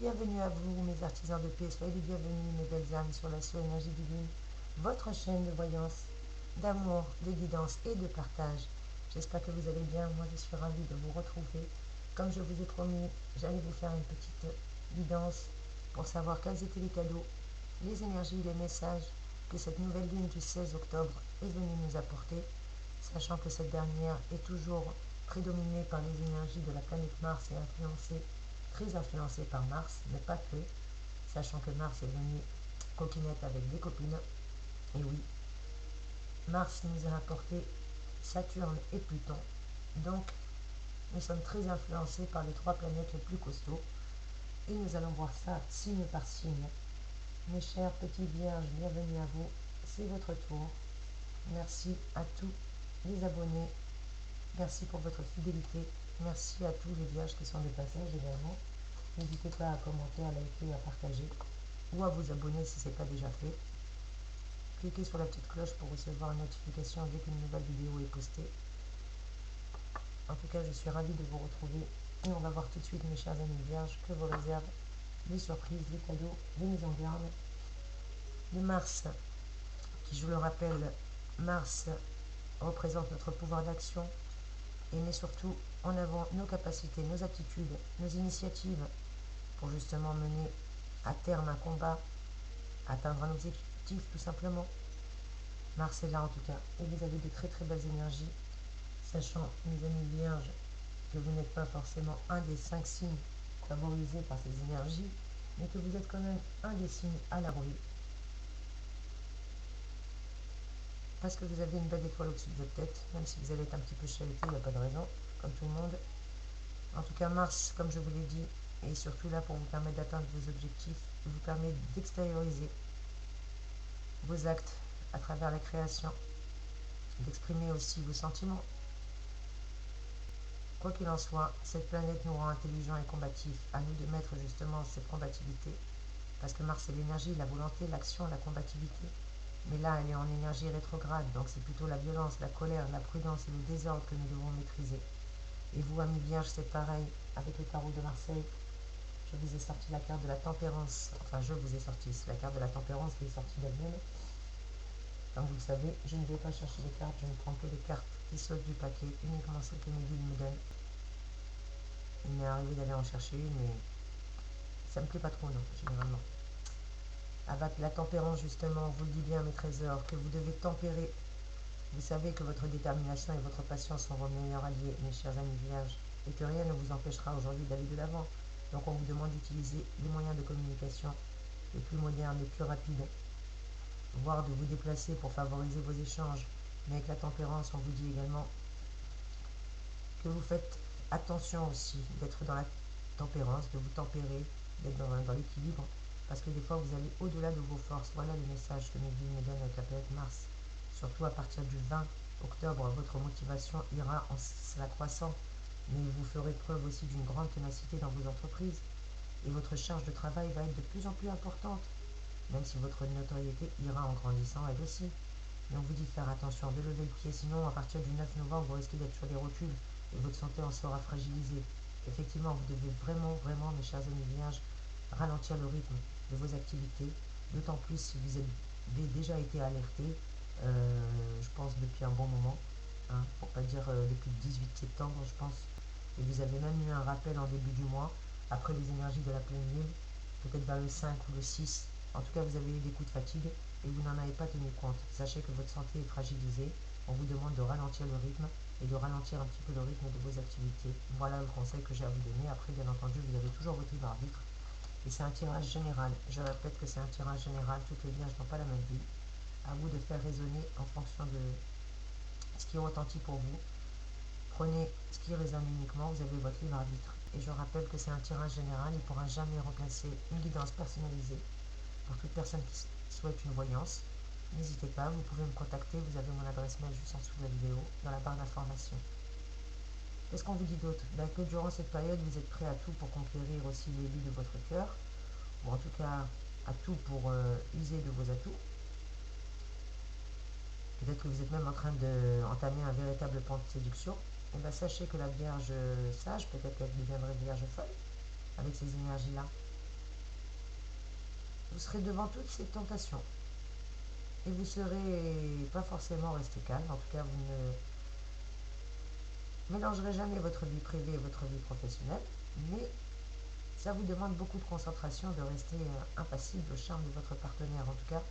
bienvenue à vous, mes artisans de paix. Soyez les bienvenus, mes belles âmes, sur la Soul Énergie Divine, votre chaîne de voyance, d'amour, de guidance et de partage. J'espère que vous allez bien. Moi, je suis ravie de vous retrouver. Comme je vous ai promis, j'allais vous faire une petite guidance pour savoir quels étaient les cadeaux, les énergies, les messages que cette nouvelle lune du 16 octobre est venue nous apporter, sachant que cette dernière est toujours prédominée par les énergies de la planète Mars et très influencée par Mars, mais pas que, sachant que Mars est venu coquinette avec des copines. Et oui, Mars nous a apporté Saturne et Pluton, donc nous sommes très influencés par les trois planètes les plus costauds, et nous allons voir ça signe par signe. Mes chers petits vierges, bienvenue à vous, c'est votre tour. Merci à tous les abonnés, merci pour votre fidélité, merci à tous les vierges qui sont de passage également. N'hésitez pas à commenter, à liker, à partager ou à vous abonner si ce n'est pas déjà fait. Cliquez sur la petite cloche pour recevoir une notification dès qu'une nouvelle vidéo est postée. En tout cas, je suis ravie de vous retrouver et on va voir tout de suite, mes chers amis vierges, que vous réservent les surprises, les cadeaux, les mises en garde de Mars, qui, je le rappelle, Mars représente notre pouvoir d'action et met surtout en avant nos capacités, nos aptitudes, nos initiatives pour justement mener à terme un combat, atteindre nos objectifs tout simplement. Mars est là en tout cas, et vous avez de très très belles énergies, sachant, mes amis vierges, que vous n'êtes pas forcément un des 5 signes favorisés par ces énergies, mais que vous êtes quand même un des signes à l'abri, parce que vous avez une belle étoile au-dessus de votre tête, même si vous allez être un petit peu chahuté, il n'y a pas de raison, comme tout le monde. En tout cas, Mars, comme je vous l'ai dit, est surtout là pour vous permettre d'atteindre vos objectifs, vous permet d'extérioriser vos actes à travers la création, d'exprimer aussi vos sentiments. Quoi qu'il en soit, cette planète nous rend intelligents et combatifs, à nous de mettre justement cette combativité, parce que Mars est l'énergie, la volonté, l'action, la combativité. Mais là, elle est en énergie rétrograde, donc c'est plutôt la violence, la colère, la prudence et le désordre que nous devons maîtriser. Et vous, amis vierges, c'est pareil, avec le tarot de Marseille, je vous ai sorti la carte de la tempérance, enfin je vous ai sorti, c'est la carte de la tempérance qui est sortie d'elle-même. Comme vous le savez, je ne vais pas chercher les cartes, je ne prends que les cartes qui sautent du paquet, uniquement celles que mes guides me donnent. Il m'est arrivé d'aller en chercher une, mais ça me plaît pas trop, non, généralement. Avec la tempérance, justement, on vous le dit bien, mes trésors, que vous devez tempérer. Vous savez que votre détermination et votre patience sont vos meilleurs alliés, mes chers amis vierges, et que rien ne vous empêchera aujourd'hui d'aller de l'avant. Donc on vous demande d'utiliser les moyens de communication les plus modernes, les plus rapides, voire de vous déplacer pour favoriser vos échanges. Mais avec la tempérance, on vous dit également que vous faites attention aussi d'être dans la tempérance, de vous tempérer, d'être dans l'équilibre, parce que des fois vous allez au-delà de vos forces. Voilà le message que mes guides me donnent avec la planète Mars. Surtout à partir du 20 octobre, votre motivation ira en s'accroissant, mais vous ferez preuve aussi d'une grande ténacité dans vos entreprises, et votre charge de travail va être de plus en plus importante, même si votre notoriété ira en grandissant elle aussi. Mais on vous dit de faire attention, de lever le pied, sinon à partir du 9 novembre, vous risquez d'être sur les rotules et votre santé en sera fragilisée. Effectivement, vous devez vraiment, mes chers amis vierges, ralentir le rythme de vos activités, d'autant plus si vous avez déjà été alerté, je pense depuis un bon moment, hein, pour pas dire depuis le 18 septembre, je pense, et vous avez même eu un rappel en début du mois, après les énergies de la pleine lune, peut-être vers le 5 ou le 6. En tout cas, vous avez eu des coups de fatigue et vous n'en avez pas tenu compte. Sachez que votre santé est fragilisée. On vous demande de ralentir le rythme et de ralentir un petit peu le rythme de vos activités. Voilà le conseil que j'ai à vous donner. Après, bien entendu, vous avez toujours votre libre arbitre. Et c'est un tirage général. Je répète que c'est un tirage général. Toutes les vierges n'ont pas la même vie. À vous de faire résonner en fonction de ce qui retentit pour vous. Prenez ce qui résonne uniquement. Vous avez votre libre arbitre. Et je rappelle que c'est un tirage général. Il ne pourra jamais remplacer une guidance personnalisée. Pour toute personne qui souhaite une voyance, n'hésitez pas, vous pouvez me contacter, vous avez mon adresse mail juste en dessous de la vidéo, dans la barre d'information. Qu'est-ce qu'on vous dit d'autre? Que durant cette période, vous êtes prêt à tout pour conquérir aussi les vies de votre cœur, ou en tout cas à tout pour user de vos atouts. Peut-être que vous êtes même en train d'entamer un véritable plan de séduction. Et bien sachez que la Vierge sage, peut-être qu'elle deviendrait Vierge folle avec ces énergies-là. vous serez devant toutes ces tentations. Et vous ne serez pas forcément resté calme, en tout cas vous ne mélangerez jamais votre vie privée et votre vie professionnelle, mais ça vous demande beaucoup de concentration de rester impassible au charme de votre partenaire. En tout cas,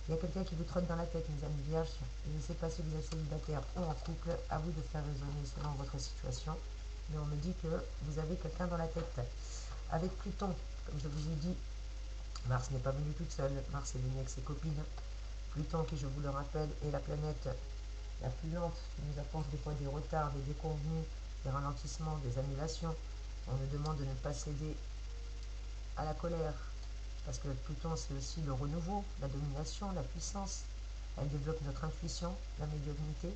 il y a quelqu'un qui vous trotte dans la tête, mes amis vierges. Je ne sais pas si vous êtes célibataire ou en couple, à vous de faire raisonner selon votre situation. Mais on me dit que vous avez quelqu'un dans la tête. Avec Pluton, comme je vous ai dit, Mars n'est pas venu toute seule. Mars est venu avec ses copines. Pluton, qui je vous le rappelle, est la planète la plus lente, qui nous apporte des fois des retards, des déconvenus, des ralentissements, des annulations. On nous demande de ne pas céder à la colère, parce que Pluton, c'est aussi le renouveau, la domination, la puissance. Elle développe notre intuition, la médiumnité.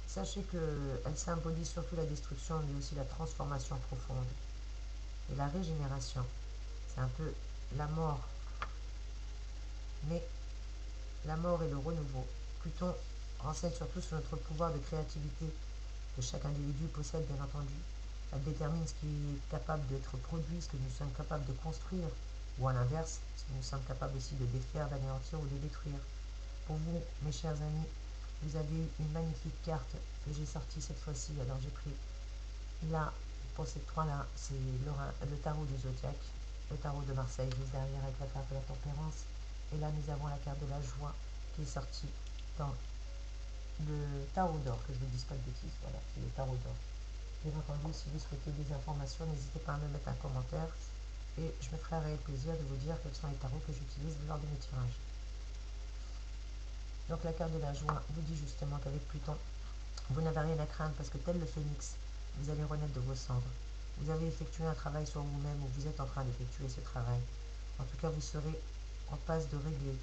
Sachez qu'elle symbolise surtout la destruction, mais aussi la transformation profonde et la régénération. C'est un peu la mort, mais la mort et le renouveau. Pluton renseigne surtout sur notre pouvoir de créativité que chaque individu possède, bien entendu. Elle détermine ce qui est capable d'être produit, ce que nous sommes capables de construire, ou à l'inverse, ce que nous sommes capables aussi de défaire, d'anéantir ou de détruire. Pour vous, mes chers amis, vous avez eu une magnifique carte que j'ai sortie cette fois-ci. Alors j'ai pris là, pour ces trois-là, c'est le tarot du zodiaque, le tarot de Marseille, juste derrière avec la carte de la tempérance. Et là, nous avons la carte de la joie qui est sortie dans le tarot d'or, que je ne vous dise pas de bêtises. Voilà, c'est le tarot d'or. Bien entendu, si vous souhaitez des informations, n'hésitez pas à me mettre un commentaire et je me ferai un réel plaisir de vous dire quels sont les tarots que j'utilise lors de mes tirages. Donc la carte de la joie vous dit justement qu'avec Pluton, vous n'avez rien à craindre parce que tel le phénix, vous allez renaître de vos cendres. Vous avez effectué un travail sur vous-même ou vous êtes en train d'effectuer ce travail. En tout cas, vous serez en passe de régler,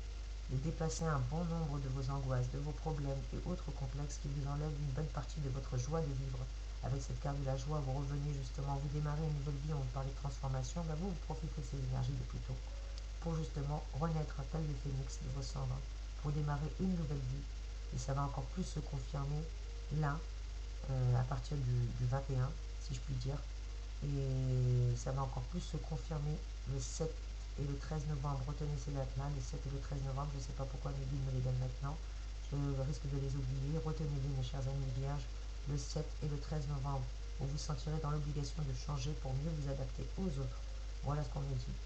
de déplacer un bon nombre de vos angoisses, de vos problèmes et autres complexes qui vous enlèvent une bonne partie de votre joie de vivre. Avec cette carte de la joie, vous revenez justement, vous démarrez une nouvelle vie, on parle de transformation, vous profitez de ces énergies de Pluton pour justement renaître tel le phénix de vos cendres, pour démarrer une nouvelle vie. Et ça va encore plus se confirmer là, à partir du 21, si je puis dire. Et ça va encore plus se confirmer le 7 et le 13 novembre. Retenez ces dates-là, le 7 et le 13 novembre. Je ne sais pas pourquoi mes guides me les donnent maintenant. Je risque de les oublier. Retenez-les, mes chers amis vierges, le 7 et le 13 novembre. Vous vous sentirez dans l'obligation de changer pour mieux vous adapter aux autres. Voilà ce qu'on me dit.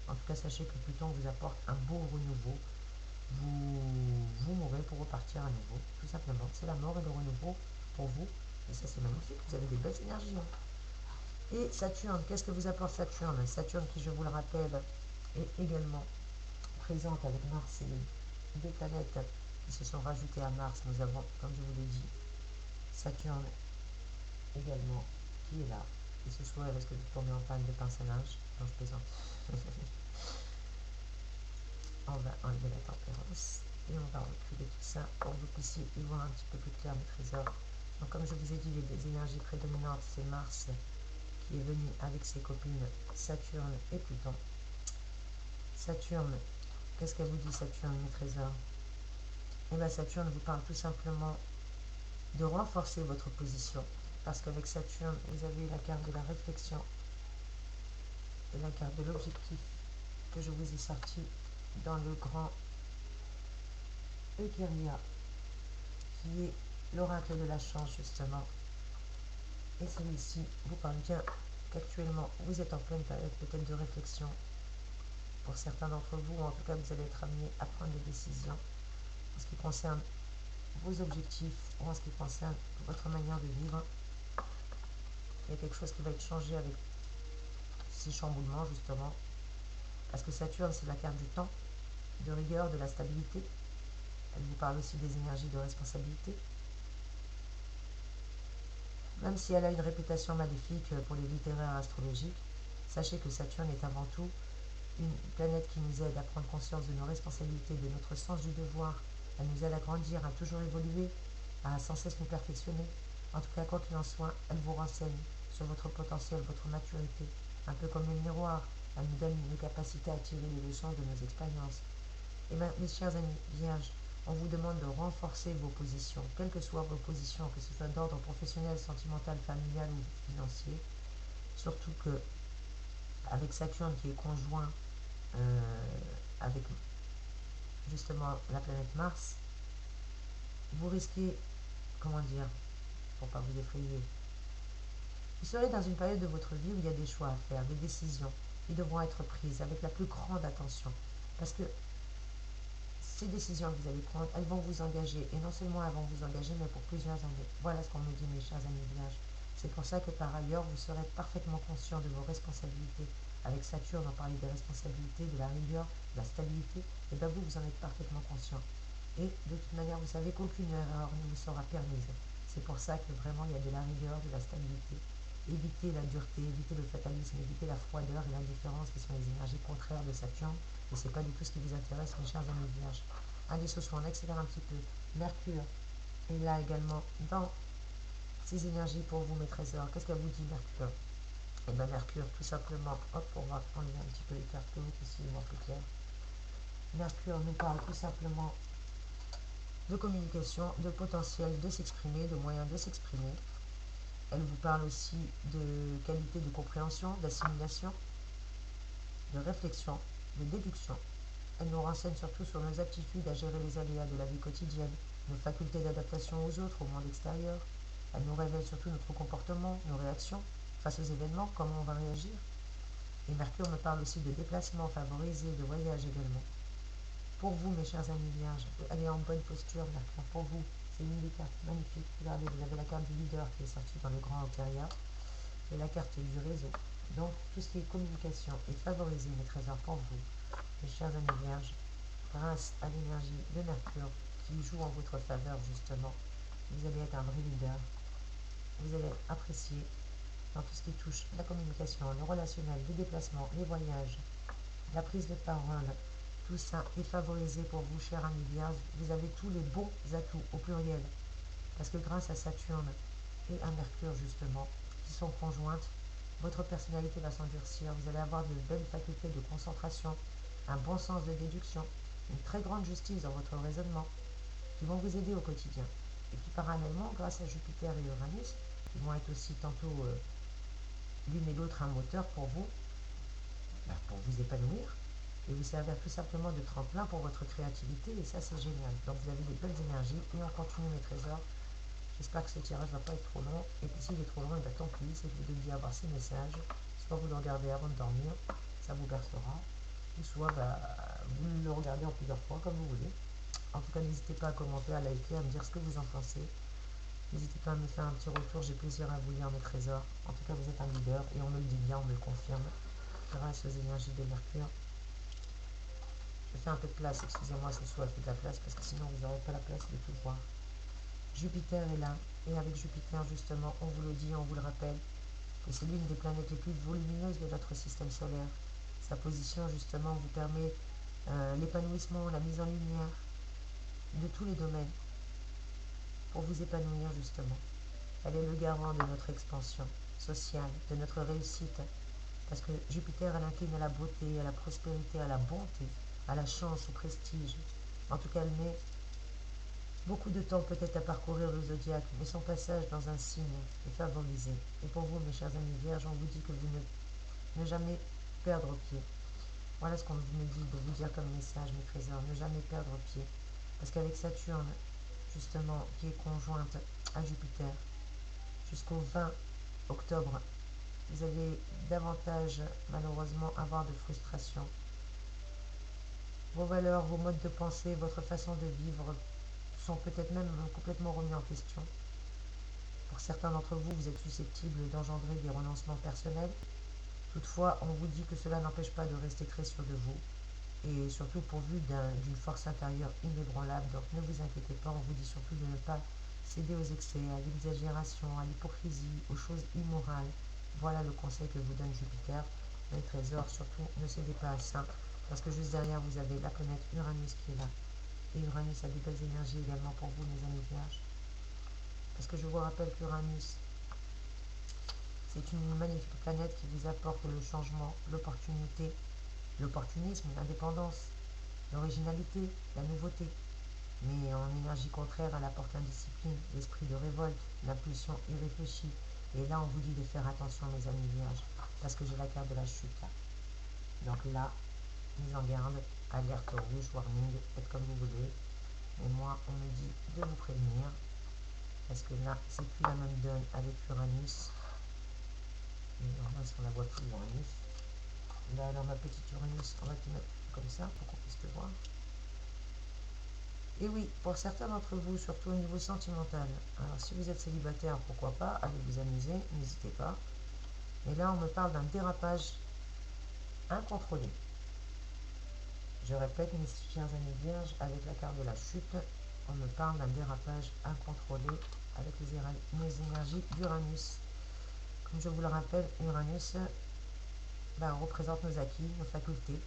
En tout cas, sachez que Pluton vous apporte un beau renouveau. Vous mourrez pour repartir à nouveau, tout simplement. C'est la mort et le renouveau pour vous. Et ça, c'est magnifique. Vous avez des belles énergies. Et Saturne, qu'est-ce que vous apporte Saturne? Saturne, qui, je vous le rappelle, est également présente avec Mars et les deux planètes qui se sont rajoutées à Mars. Nous avons, comme je vous l'ai dit, Saturne également qui est là. Et ce soir, il risque de tomber en panne de pince à linge. Non, je plaisante. On va enlever la tempérance et on va reculer tout ça pour que vous puissiez y voir un petit peu plus clair mes trésors. Donc, comme je vous ai dit, les énergies prédominantes, c'est Mars qui est venu avec ses copines Saturne et Pluton. Saturne, qu'est-ce qu'elle vous dit Saturne, mes trésors? Et bien Saturne vous parle tout simplement de renforcer votre position, parce qu'avec Saturne, vous avez la carte de la réflexion et la carte de l'objectif que je vous ai sorti dans le grand Eucharia, qui est l'oracle de la chance justement. Et celui-ci vous parle bien qu'actuellement vous êtes en pleine période peut-être de réflexion. Pour certains d'entre vous, en tout cas, vous allez être amenés à prendre des décisions en ce qui concerne vos objectifs ou en ce qui concerne votre manière de vivre. Il y a quelque chose qui va être changé avec ces chamboulements justement, parce que Saturne, c'est la carte du temps, de rigueur, de la stabilité. Elle vous parle aussi des énergies de responsabilité. Même si elle a une réputation maléfique pour les littéraires astrologiques, sachez que Saturne est avant tout une planète qui nous aide à prendre conscience de nos responsabilités, de notre sens du devoir. Elle nous aide à grandir, à toujours évoluer, à sans cesse nous perfectionner. En tout cas, quoi qu'il en soit, elle vous renseigne sur votre potentiel, votre maturité. Un peu comme le miroir, elle nous donne une capacité à tirer les leçons de nos expériences. Et bien, mes chers amis vierges, on vous demande de renforcer vos positions, quelles que soient vos positions, que ce soit d'ordre professionnel, sentimental, familial ou financier. Surtout que avec Saturne qui est conjoint avec justement la planète Mars, vous risquez, comment dire, pour pas vous effrayer, vous serez dans une période de votre vie où il y a des choix à faire, des décisions qui devront être prises avec la plus grande attention. Parce que ces décisions que vous allez prendre, elles vont vous engager. Et non seulement elles vont vous engager, mais pour plusieurs années. Voilà ce qu'on me dit, mes chers amis vierges. C'est pour ça que par ailleurs, vous serez parfaitement conscient de vos responsabilités. Avec Saturne, on parlait des responsabilités, de la rigueur, de la stabilité. Et bien vous, vous en êtes parfaitement conscient. Et de toute manière, vous savez qu'aucune erreur ne vous sera permise. C'est pour ça que vraiment, il y a de la rigueur, de la stabilité. Évitez la dureté, évitez le fatalisme, évitez la froideur et l'indifférence qui sont les énergies contraires de Saturne. Et ce n'est pas du tout ce qui vous intéresse, mes chers amis vierges. Allez, ce soir, on accélère un petit peu. Mercure est là également dans ces énergies pour vous, mes trésors. Qu'est-ce qu'elle vous dit, Mercure? Et bien, Mercure, tout simplement, hop, on va enlever un petit peu les cartes pour vous, pour que moi plus clair. Mercure nous parle tout simplement de communication, de potentiel de s'exprimer, de moyens de s'exprimer. Elle vous parle aussi de qualité de compréhension, d'assimilation, de réflexion, de déduction. Elle nous renseigne surtout sur nos aptitudes à gérer les aléas de la vie quotidienne, nos facultés d'adaptation aux autres, au monde extérieur. Elle nous révèle surtout notre comportement, nos réactions face aux événements, comment on va réagir. Et Mercure me parle aussi de déplacements favorisés, de voyages également. Pour vous, mes chers amis vierges, allez en bonne posture, Mercure, pour vous. C'est une des cartes magnifiques. Regardez, vous avez la carte du leader qui est sortie dans le grand antérieur et la carte du réseau. Donc, tout ce qui est communication est favorisé, mes trésors, pour vous. Mes chers amis vierges, grâce à l'énergie de Mercure qui joue en votre faveur justement, vous allez être un vrai leader. Vous allez être apprécié dans tout ce qui touche la communication, le relationnel, les déplacements, les voyages, la prise de parole. Tout ça est favorisé pour vous, chers amis vierges. Vous avez tous les bons atouts au pluriel. Parce que grâce à Saturne et à Mercure justement, qui sont conjointes, votre personnalité va s'endurcir. Vous allez avoir de belles facultés de concentration, un bon sens de déduction, une très grande justice dans votre raisonnement, qui vont vous aider au quotidien. Et puis parallèlement, grâce à Jupiter et Uranus, qui vont être aussi tantôt l'une et l'autre un moteur pour vous épanouir, et vous servir tout simplement de tremplin pour votre créativité, et ça c'est génial. Donc vous avez des belles énergies, et on continue mes trésors. J'espère que ce tirage ne va pas être trop long, et puis s'il est trop long, et bien tant pis, c'est que vous deviez avoir ces messages, soit vous le regardez avant de dormir, ça vous bercera, ou soit vous le regardez en plusieurs fois, comme vous voulez. En tout cas, n'hésitez pas à commenter, à liker, à me dire ce que vous en pensez. N'hésitez pas à me faire un petit retour, j'ai plaisir à vous lire mes trésors. En tout cas, vous êtes un leader, et on me le dit bien, on me le confirme, grâce aux énergies de Mercure. Je fais un peu de place, excusez-moi, ce soir, je fais de la place, parce que sinon vous n'aurez pas la place de tout voir. Jupiter est là, et avec Jupiter, justement, on vous le dit, on vous le rappelle, que c'est l'une des planètes les plus volumineuses de notre système solaire. Sa position, justement, vous permet l'épanouissement, la mise en lumière de tous les domaines pour vous épanouir, justement. Elle est le garant de notre expansion sociale, de notre réussite, parce que Jupiter, elle incline à la beauté, à la prospérité, à la bonté, à la chance, au prestige. En tout cas, elle met beaucoup de temps peut-être à parcourir le zodiaque, mais son passage dans un signe est favorisé. Et pour vous, mes chers amis vierges, on vous dit que vous ne jamais perdre pied. Voilà ce qu'on me dit de vous dire comme message, mes trésors, ne jamais perdre pied. Parce qu'avec Saturne, justement, qui est conjointe à Jupiter, jusqu'au 20 octobre, vous allez davantage, malheureusement, avoir de frustration. Vos valeurs, vos modes de pensée, votre façon de vivre sont peut-être même complètement remis en question. Pour certains d'entre vous, vous êtes susceptibles d'engendrer des renoncements personnels. Toutefois, on vous dit que cela n'empêche pas de rester très sûr de vous, et surtout pourvu d'une force intérieure inébranlable. Donc ne vous inquiétez pas, on vous dit surtout de ne pas céder aux excès, à l'exagération, à l'hypocrisie, aux choses immorales. Voilà le conseil que vous donne Jupiter. Mes trésors, surtout ne cédez pas à ça, parce que juste derrière vous avez la planète Uranus qui est là. Et Uranus a des belles énergies également pour vous, mes amis vierges. Parce que je vous rappelle qu'Uranus, c'est une magnifique planète qui vous apporte le changement, l'opportunité, l'opportunisme, l'indépendance, l'originalité, la nouveauté. Mais en énergie contraire, elle apporte l'indiscipline, l'esprit de révolte, l'impulsion irréfléchie, Et là, on vous dit de faire attention, mes amis vierges, parce que j'ai la carte de la chute là. Donc là, mise en garde, alerte rouge, warning, faites comme vous voulez. Mais moi, on me dit de vous prévenir, parce que là, c'est plus la même donne avec Uranus. Et là, on la voit plus, Uranus. Là, alors, ma petite Uranus, on va te mettre comme ça, pour qu'on puisse te voir. Et oui, pour certains d'entre vous, surtout au niveau sentimental, alors si vous êtes célibataire, pourquoi pas, allez vous amuser, n'hésitez pas. Mais là, on me parle d'un dérapage incontrôlé. Je répète, mes chers amis vierges, avec la carte de la chute, on me parle d'un dérapage incontrôlé avec les énergies d'Uranus. Comme je vous le rappelle, Uranus représente nos acquis, nos facultés,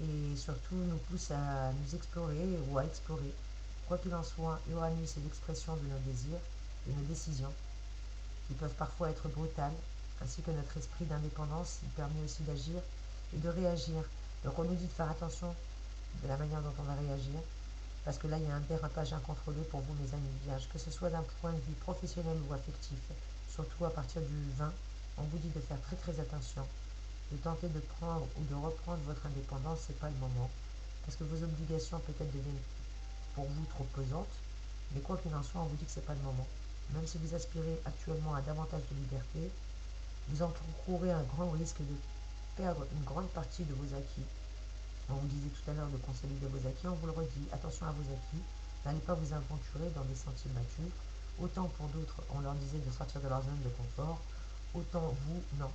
et surtout nous pousse à nous explorer ou à explorer. Quoi qu'il en soit, Uranus est l'expression de nos désirs, de nos décisions, qui peuvent parfois être brutales, ainsi que notre esprit d'indépendance, il permet aussi d'agir et de réagir. Donc on nous dit de faire attention de la manière dont on va réagir, parce que là il y a un dérapage incontrôlé pour vous, mes amis vierges, que ce soit d'un point de vue professionnel ou affectif, surtout à partir du 20, on vous dit de faire très très attention, de tenter de prendre ou de reprendre votre indépendance, c'est pas le moment, parce que vos obligations peut-être deviennent pour vous trop pesantes, mais quoi qu'il en soit, on vous dit que c'est pas le moment. Même si vous aspirez actuellement à davantage de liberté, vous encourez un grand risque de perdre une grande partie de vos acquis. On vous disait tout à l'heure de consolider vos acquis, on vous le redit, attention à vos acquis, n'allez pas vous aventurer dans des sentiers battus. Autant pour d'autres, on leur disait de sortir de leur zone de confort, autant vous, non.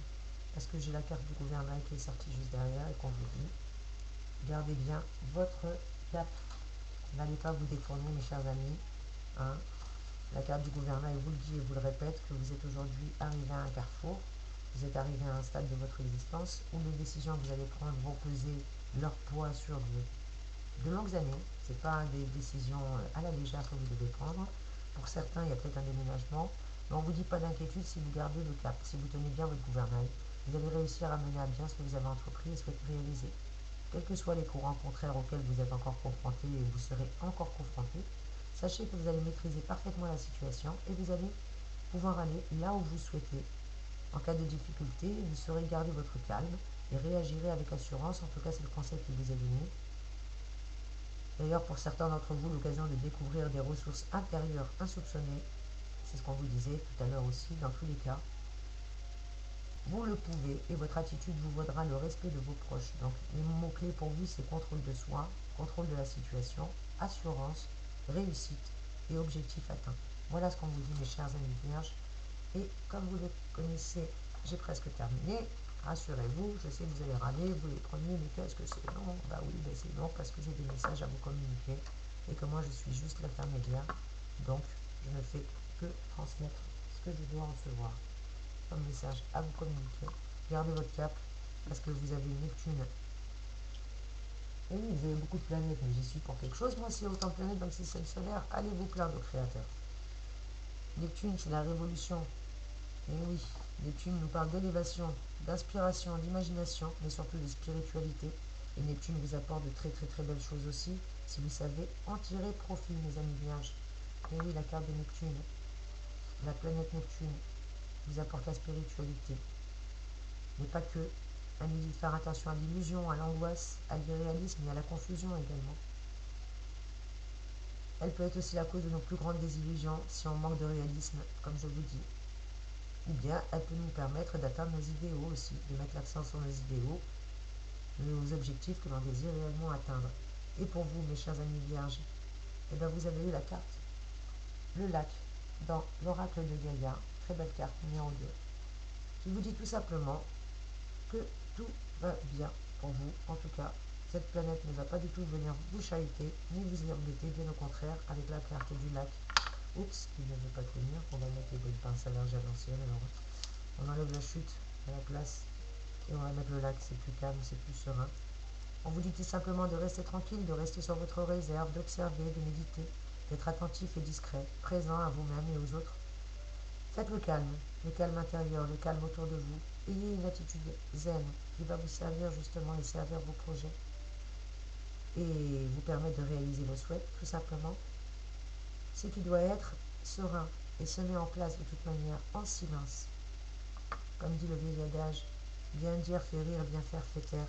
Parce que j'ai la carte du gouvernail qui est sortie juste derrière et qu'on vous dit, gardez bien votre cap. N'allez pas vous détourner, mes chers amis. Hein. La carte du gouvernail vous le dit et vous le répète que vous êtes aujourd'hui arrivé à un carrefour. Vous êtes arrivé à un stade de votre existence où les décisions que vous allez prendre vont peser leur poids sur de longues années. Ce n'est pas des décisions à la légère que vous devez prendre. Pour certains, il y a peut-être un déménagement. Mais on ne vous dit pas d'inquiétude si vous gardez le cap, si vous tenez bien votre gouvernail. Vous allez réussir à mener à bien ce que vous avez entrepris et souhaitez réaliser. Quels que soient les courants contraires auxquels vous êtes encore confrontés et vous serez encore confrontés, sachez que vous allez maîtriser parfaitement la situation et vous allez pouvoir aller là où vous souhaitez. En cas de difficulté, vous saurez garder votre calme et réagirez avec assurance, en tout cas c'est le conseil qui vous est donné. D'ailleurs, pour certains d'entre vous, l'occasion de découvrir des ressources intérieures insoupçonnées, c'est ce qu'on vous disait tout à l'heure aussi, dans tous les cas, vous le pouvez et votre attitude vous vaudra le respect de vos proches. Donc les mots-clés pour vous, c'est contrôle de soi, contrôle de la situation, assurance, réussite et objectif atteint. Voilà ce qu'on vous dit, mes chers amis vierges. Et comme vous le connaissez, j'ai presque terminé. Rassurez-vous, je sais que vous allez râler, vous les premiers, mais qu'est-ce que c'est long? Bah oui, ben c'est long parce que j'ai des messages à vous communiquer et que moi je suis juste l'intermédiaire. Donc je ne fais que transmettre ce que je dois recevoir comme message à vous communiquer. Gardez votre cap parce que vous avez une Neptune. Et oui, vous avez beaucoup de planètes, mais j'y suis pour quelque chose. Moi, s'il y a autant de planètes dans le système solaire, allez vous plaindre au Créateur. Neptune, c'est la révolution. Et oui, Neptune nous parle d'élévation, d'inspiration, d'imagination, mais surtout de spiritualité. Et Neptune vous apporte de très très très belles choses aussi, si vous savez en tirer profit, mes amis vierges. Et oui, la carte de Neptune, la planète Neptune, vous apporte la spiritualité. Mais pas que. Elle nous dit de faire attention à l'illusion, à l'angoisse, à l'irréalisme et à la confusion également. Elle peut être aussi la cause de nos plus grandes désillusions si on manque de réalisme, comme je vous dis. Ou bien elle peut nous permettre d'atteindre nos idéaux aussi, de mettre l'accent sur nos idéaux, nos objectifs que l'on désire réellement atteindre. Et pour vous, mes chers amis vierges, eh bien vous avez eu la carte, le lac, dans l'oracle de Gaïa, très belle carte, numéro 2, qui vous dit tout simplement que tout va bien pour vous. En tout cas, cette planète ne va pas du tout venir vous chahuter, ni vous embêter, bien au contraire, avec la carte du lac. Oups, il ne veut pas tenir, on va mettre les bonnes pinces à verge à l'ancienne, alors on enlève la chute à la place, et on va mettre le lac, c'est plus calme, c'est plus serein. On vous dit tout simplement de rester tranquille, de rester sur votre réserve, d'observer, de méditer, d'être attentif et discret, présent à vous-même et aux autres. Faites le calme intérieur, le calme autour de vous. Ayez une attitude zen qui va vous servir justement et servir vos projets et vous permettre de réaliser vos souhaits, tout simplement. Ce qui doit être serein, et se met en place de toute manière en silence. Comme dit le vieil adage, bien dire fait rire, bien faire fait taire.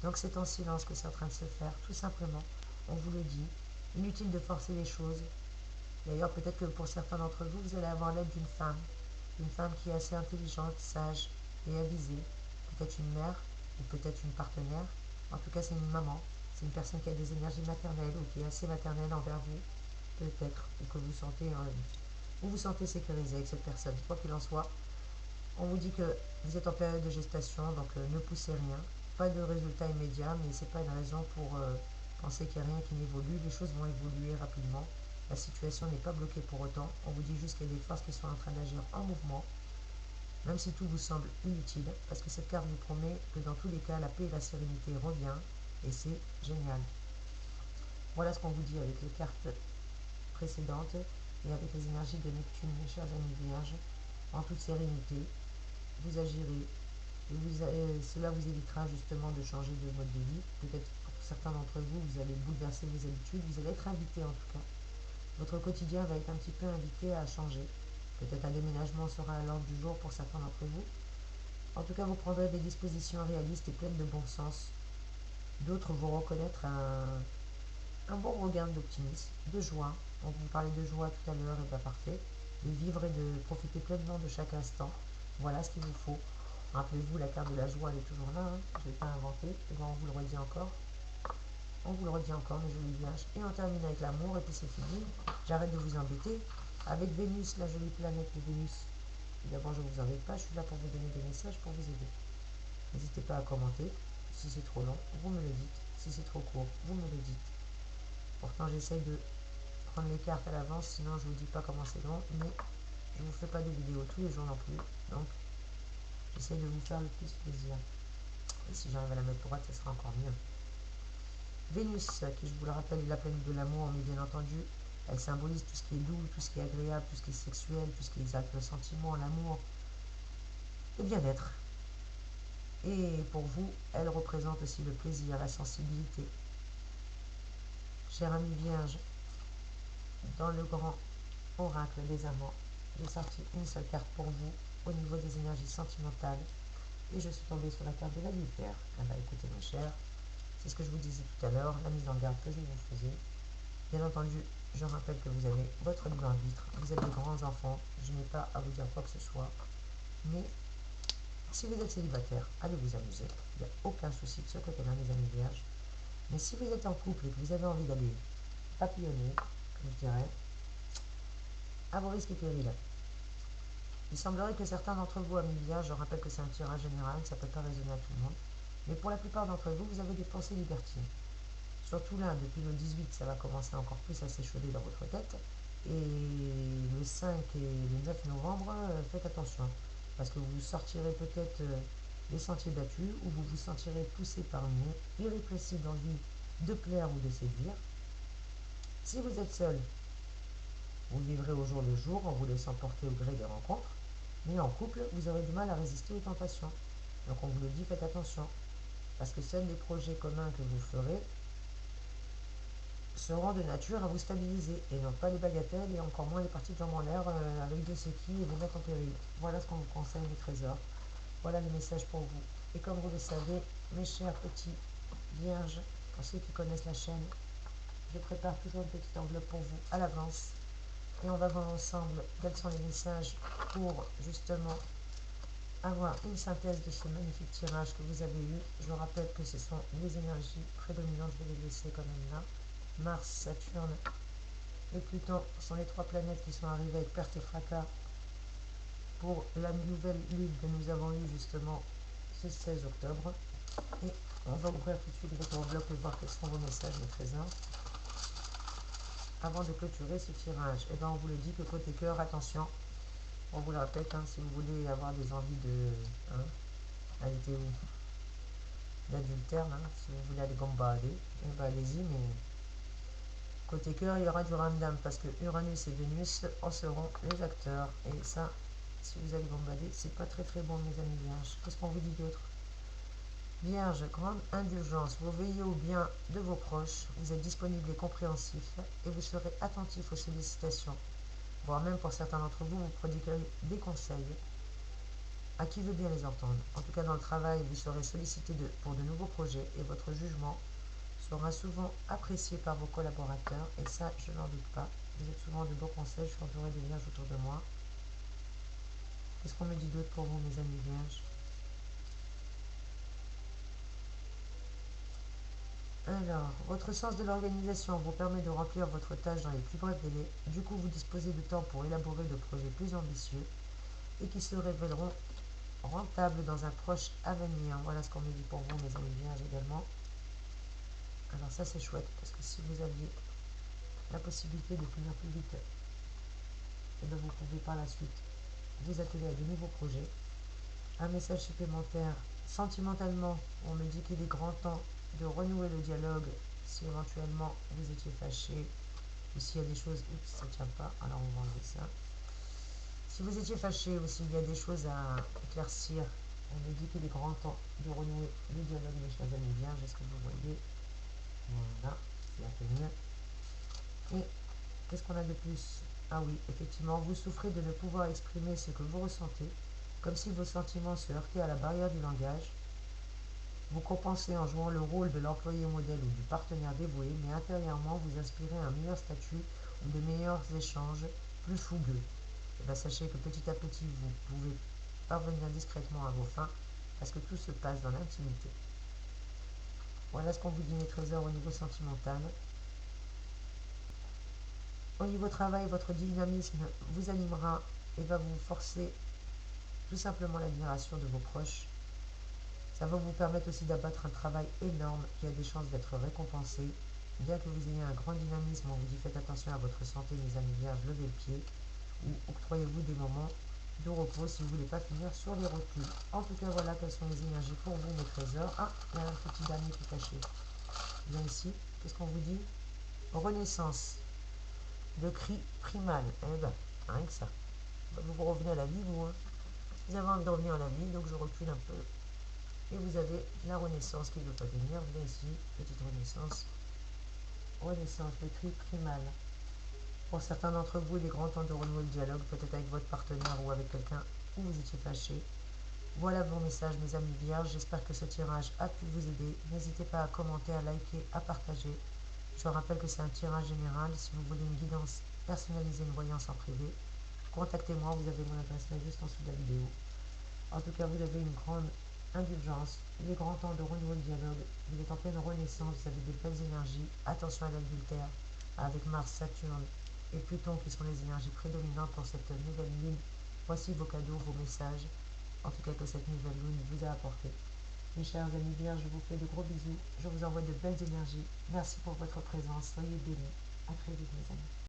Donc c'est en silence que c'est en train de se faire, tout simplement. On vous le dit. Inutile de forcer les choses. D'ailleurs, peut-être que pour certains d'entre vous, vous allez avoir l'aide d'une femme qui est assez intelligente, sage et avisée. Peut-être une mère ou peut-être une partenaire. En tout cas, c'est une maman. C'est une personne qui a des énergies maternelles ou qui est assez maternelle envers vous, peut-être, ou que vous vous sentez sécurisé avec cette personne. Quoi qu'il en soit, on vous dit que vous êtes en période de gestation, donc ne poussez rien. Pas de résultat immédiat, mais ce n'est pas une raison pour penser qu'il n'y a rien qui n'évolue. Les choses vont évoluer rapidement. La situation n'est pas bloquée pour autant. On vous dit juste qu'il y a des forces qui sont en train d'agir en mouvement, même si tout vous semble inutile, parce que cette carte vous promet que dans tous les cas, la paix et la sérénité revient, et c'est génial. Voilà ce qu'on vous dit avec les cartes précédentes et avec les énergies de Neptune, mes chers amis vierges. En toute sérénité, vous agirez et cela vous évitera justement de changer de mode de vie. Peut-être pour certains d'entre vous, vous allez bouleverser vos habitudes, vous allez être invité en tout cas. Votre quotidien va être un petit peu invité à changer. Peut-être un déménagement sera à l'ordre du jour pour certains d'entre vous. En tout cas, vous prendrez des dispositions réalistes et pleines de bon sens. D'autres vont reconnaître un bon regain d'optimisme, de joie. On vous parlait de joie tout à l'heure, et bien parfait. De vivre et de profiter pleinement de chaque instant. Voilà ce qu'il vous faut. Rappelez-vous, la carte de la joie, elle est toujours là. Hein. Je ne l'ai pas inventée. Et bien, on vous le redit encore. On vous le redit encore, mes jolies vierges. Et on termine avec l'amour, et puis c'est fini. J'arrête de vous embêter. Avec Vénus, la jolie planète de Vénus. Évidemment, je ne vous embête pas. Je suis là pour vous donner des messages, pour vous aider. N'hésitez pas à commenter. Si c'est trop long, vous me le dites. Si c'est trop court, vous me le dites. Pourtant, j'essaye de prendre les cartes à l'avance, sinon je ne vous dis pas comment c'est long, mais je ne vous fais pas de vidéos tous les jours non plus, donc j'essaye de vous faire le plus plaisir. Et si j'arrive à la mettre droite, ça sera encore mieux. Vénus, qui je vous le rappelle est la planète de l'amour, mais bien entendu, elle symbolise tout ce qui est doux, tout ce qui est agréable, tout ce qui est sexuel, tout ce qui est le sentiment, l'amour, le bien-être. Et pour vous, elle représente aussi le plaisir, la sensibilité. Chère amie vierge, dans le grand oracle des amants, j'ai sorti une seule carte pour vous au niveau des énergies sentimentales et je suis tombée sur la carte de la lumière. Ah bah écoutez mes chers, c'est ce que je vous disais tout à l'heure, la mise en garde que je vous faisais. Bien entendu, je rappelle que vous avez votre libre arbitre, vous êtes des grands enfants, je n'ai pas à vous dire quoi que ce soit, mais si vous êtes célibataire, allez vous amuser, il n'y a aucun souci de ce côté-là mes amis vierges. Mais si vous êtes en couple et que vous avez envie d'aller papillonner, comme je dirais, à vos risques et périls. Il semblerait que certains d'entre vous, amis vierges, je rappelle que c'est un tirage général, ça ne peut pas résonner à tout le monde, mais pour la plupart d'entre vous, vous avez des pensées libertines. Surtout là, depuis le 18, ça va commencer encore plus à s'échauffer dans votre tête. Et le 5 et le 9 novembre, faites attention, parce que vous sortirez peut-être des sentiers battus, ou vous vous sentirez poussé par une irrépressible envie de plaire ou de séduire. Si vous êtes seul, vous vivrez au jour le jour en vous laissant porter au gré des rencontres, mais en couple, vous aurez du mal à résister aux tentations. Donc on vous le dit, faites attention, parce que seuls les projets communs que vous ferez seront de nature à vous stabiliser, et non pas les bagatelles, et encore moins les parties de jambes en l'air avec de ce qui et vous mettre en péril. Voilà ce qu'on vous conseille, mes trésors. Voilà le message pour vous. Et comme vous le savez, mes chers petits vierges, pour ceux qui connaissent la chaîne, je prépare toujours une petite enveloppe pour vous à l'avance. Et on va voir ensemble quels sont les messages pour justement avoir une synthèse de ce magnifique tirage que vous avez eu. Je vous rappelle que ce sont les énergies prédominantes, je vais les laisser quand même là. Mars, Saturne et Pluton sont les trois planètes qui sont arrivées avec perte et fracas pour la nouvelle lune que nous avons eue justement ce 16 octobre. Et on va ouvrir tout de suite votre enveloppe et voir quels sont vos messages, mes trésors. Avant de clôturer ce tirage, et bien on vous le dit que côté cœur, attention, on vous le répète, hein, si vous voulez avoir des envies de... d'adultère, si vous voulez aller gambader, et ben allez-y, mais côté cœur, il y aura du ramdam, parce que Uranus et Vénus en seront les acteurs, et ça, si vous allez gambader, c'est pas très très bon mes amis vierges. Qu'est-ce qu'on vous dit d'autre? Vierge, grande indulgence, vous veillez au bien de vos proches, vous êtes disponible et compréhensif, et vous serez attentif aux sollicitations voire même pour certains d'entre vous, vous prodiguerez des conseils à qui veut bien les entendre. En tout cas, dans le travail, vous serez sollicité pour de nouveaux projets et votre jugement sera souvent apprécié par vos collaborateurs, et ça, je n'en doute pas. Vous êtes souvent de beaux conseils, je suis entourée de vierges autour de moi. Qu'est-ce qu'on me dit d'autre pour vous, mes amis vierges? Alors, votre sens de l'organisation vous permet de remplir votre tâche dans les plus brefs délais. Du coup, vous disposez de temps pour élaborer de projets plus ambitieux et qui se révéleront rentables dans un proche avenir. Voilà ce qu'on me dit pour vous, mes amis vierges également. Alors ça, c'est chouette, parce que si vous aviez la possibilité de finir plus vite, et bien vous pouvez par la suite vous atteler à de nouveaux projets. Un message supplémentaire, sentimentalement, on me dit qu'il est grand temps de renouer le dialogue si éventuellement vous étiez fâché ou s'il y a des choses, ça ne tient pas, alors on va enlever ça. Si vous étiez fâché ou s'il y a des choses à éclaircir, on me dit qu'il est grand temps de renouer le dialogue, mes chers amis vierges. Est-ce que vous voyez? Voilà, c'est un peu mieux. Et qu'est-ce qu'on a de plus? Ah oui, effectivement, vous souffrez de ne pouvoir exprimer ce que vous ressentez, comme si vos sentiments se heurtaient à la barrière du langage. Vous compensez en jouant le rôle de l'employé modèle ou du partenaire dévoué, mais intérieurement, vous inspirez un meilleur statut ou de meilleurs échanges plus fougueux. Et bien, sachez que petit à petit, vous pouvez parvenir discrètement à vos fins, parce que tout se passe dans l'intimité. Voilà ce qu'on vous dit, mes trésors, au niveau sentimental. Au niveau travail, votre dynamisme vous animera et va vous forcer tout simplement l'admiration de vos proches. Ça va vous permettre aussi d'abattre un travail énorme qui a des chances d'être récompensé. Bien que vous ayez un grand dynamisme, on vous dit faites attention à votre santé, mes amis vierges, levez le pied ou octroyez-vous des moments de repos si vous ne voulez pas finir sur les rotules. En tout cas, voilà quelles sont les énergies pour vous, mes trésors. Ah, il y a un petit dernier qui est caché. Bien ici, qu'est-ce qu'on vous dit? Renaissance. Le cri primal. Eh ben, rien que ça. Vous revenez à la vie, vous. Hein. Vous avez envie de revenir à la vie, donc je recule un peu. Et vous avez la renaissance qui veut pas venir. Bien ici, petite renaissance. Renaissance, le cri primal. Pour certains d'entre vous, il est grand temps de renouer le dialogue, peut-être avec votre partenaire ou avec quelqu'un où vous étiez fâché. Voilà vos messages, mes amis vierges. J'espère que ce tirage a pu vous aider. N'hésitez pas à commenter, à liker, à partager. Je rappelle que c'est un tirage général. Si vous voulez une guidance personnalisée, une voyance en privé, contactez-moi. Vous avez mon adresse mail juste en dessous de la vidéo. En tout cas, vous avez une grande indulgence. Il est grand temps de renouer le dialogue. Vous êtes en pleine renaissance. Vous avez des belles énergies. Attention à l'adultère avec Mars, Saturne et Pluton qui sont les énergies prédominantes pour cette nouvelle lune. Voici vos cadeaux, vos messages. En tout cas, que cette nouvelle lune vous a apporté. Mes chers amis vierges, je vous fais de gros bisous. Je vous envoie de belles énergies. Merci pour votre présence. Soyez bénis. À très vite, mes amis.